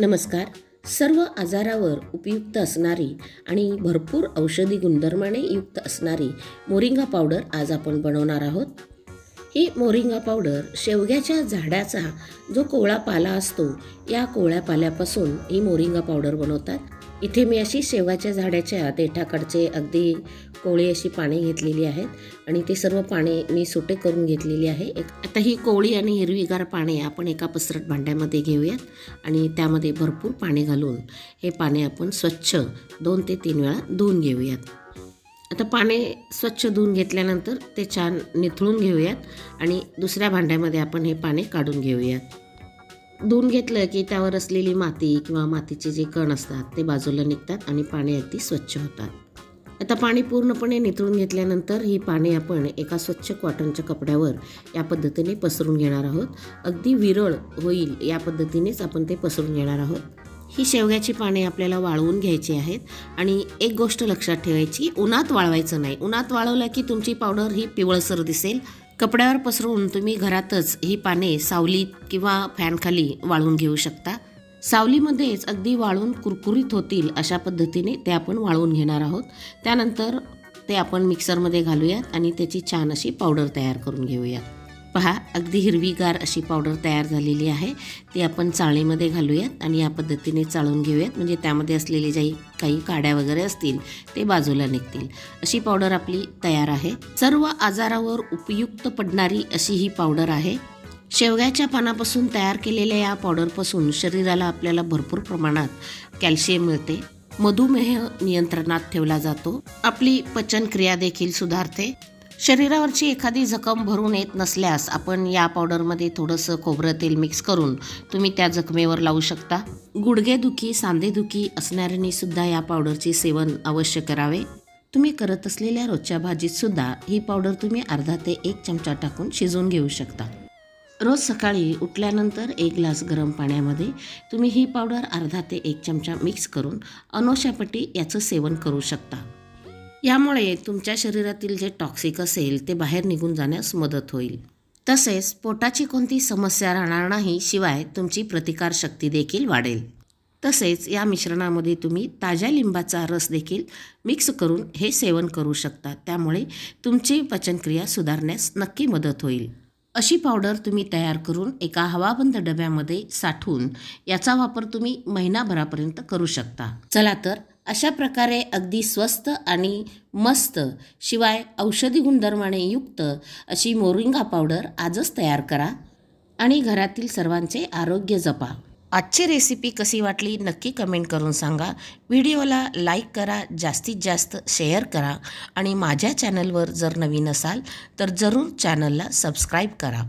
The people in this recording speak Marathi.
नमस्कार. सर्व आजारावर उपयुक्त असणारी आणि भरपूर औषधी गुणधर्माने युक्त असणारी मोरिंगा पावडर आज आपण बनवणार आहोत. ही मोरिंगा पावडर शेवग्याच्या झाडाचा जो कोवळा पाला असतो या कोवळ्या पाल्यापासून ही मोरिंगा पावडर बनवतात. इथे मी अशी शेवग्याच्या झाडाच्या देठाकडचे अगदी कोवळी अशी पाने घेतलेली आहेत आणि ते सर्व पाने मी सुटे करून घेतलेली आहे. आता ही कोवळी आणि हिरवीगार पाने आपण एका पसरट भांड्यामध्ये घेऊयात आणि त्यामध्ये भरपूर पाणी घालून हे पाने आपण स्वच्छ 2 ते 3 वेळा धुवून घेऊयात. आता पाने स्वच्छ धुवून घेतल्यानंतर ते छान निथळून घेऊयात आणि दुसऱ्या भांड्यामध्ये आपण हे पाने काढून घेऊयात. धुवून घेतलं की त्यावर असलेली माती किंवा मातीचे जे कण असतात ते बाजूला निघतात आणि पाने अगदी स्वच्छ होतात. आता पाणी पूर्णपणे निथळून घेतल्यानंतर ही पाने आपण एका स्वच्छ कॉटनच्या कपड्यावर या पद्धतीने पसरून घेणार आहोत. अगदी विरळ होईल या पद्धतीनेच आपण ते पसरून घेणार आहोत. ही शेवग्याची पाने आपल्याला वाळवून घ्यायची आहेत आणि एक गोष्ट लक्षात ठेवायची, उन्हात वाळवायचं नाही. उन्हात वाळवलं की तुमची पावडर ही पिवळसर दिसेल. कपड्यावर पसरून तुम्ही घरातच ही पाने सावलीत किंवा फॅनखाली वाळवून घेऊ शकता. सावलीमध्येच अगदी वाळून कुरकुरीत होतील अशा पद्धतीने ते आपण वाळवून घेणार आहोत. त्यानंतर ते आपण मिक्सरमध्ये घालूयात आणि त्याची छान अशी पावडर तयार करून घेऊयात. पहा, अगदी हिरवीगार अशी पावडर तयार झालेली आहे. ती आपण चाळणीमध्ये घालूयात आणि या पद्धतीने चाळून घेऊयात, म्हणजे त्यामध्ये असलेले काही काड्या वगैरे असतील ते बाजूला निघतील. अशी पावडर आपली तयार आहे. सर्व आजारावर उपयुक्त पडणारी अशी ही पावडर आहे. शेवग्याच्या पानापासून तयार केलेल्या या पावडरपासून शरीराला आपल्याला भरपूर प्रमाणात कॅल्शियम मिळते. मधुमेह नियंत्रणात ठेवला जातो. आपली पचनक्रिया देखील सुधारते. शरीरावरची एखादी जखम भरून येत नसल्यास आपण या पावडरमध्ये थोडंसं खोबरं तेल मिक्स करून तुम्ही त्या जखमेवर लावू शकता. गुडघेदुखी, सांधेदुखी असणाऱ्यांनी सुद्धा या पावडरचे सेवन अवश्य करावे. तुम्ही करत असलेल्या रोजच्या भाजीत सुद्धा ही पावडर तुम्ही अर्धा ते 1 चमचा टाकून शिजवून घेऊ शकता. रोज सकाळी उठल्यानंतर 1 ग्लास गरम पाण्यामध्ये तुम्ही ही पावडर अर्धा ते 1 चमचा मिक्स करून अनुशापटी याचं सेवन करू शकता. यामुळे तुमच्या शरीरातील जे टॉक्सिक असेल ते बाहेर निघून जाण्यास मदत होईल. तसेच पोटाची कोणती समस्या राहणार नाही, शिवाय तुमची प्रतिकारशक्ती देखील वाढेल. तसेच या मिश्रणामध्ये तुम्ही ताज्या लिंबाचा रस देखील मिक्स करून हे सेवन करू शकता. त्यामुळे तुमची पचनक्रिया सुधारण्यास नक्की मदत होईल. अशी पावडर तुम्ही तयार करून एका हवाबंद डब्यामध्ये साठवून याचा वापर तुम्ही महिनाभरापर्यंत करू शकता. चला तर, अशा प्रकारे अगदी स्वस्त आणि मस्त, शिवाय औषधी गुणधर्माने युक्त अशी मोरिंगा पावडर आजच तयार करा आणि घरातील सर्वांचे आरोग्य जपा. आजची रेसिपी कशी वाटली नक्की कमेंट करून सांगा. व्हिडिओला लाईक करा, जास्तीत जास्त शेअर करा आणि माझ्या चॅनलवर जर नवीन असाल तर जरूर चॅनलला सबस्क्राईब करा.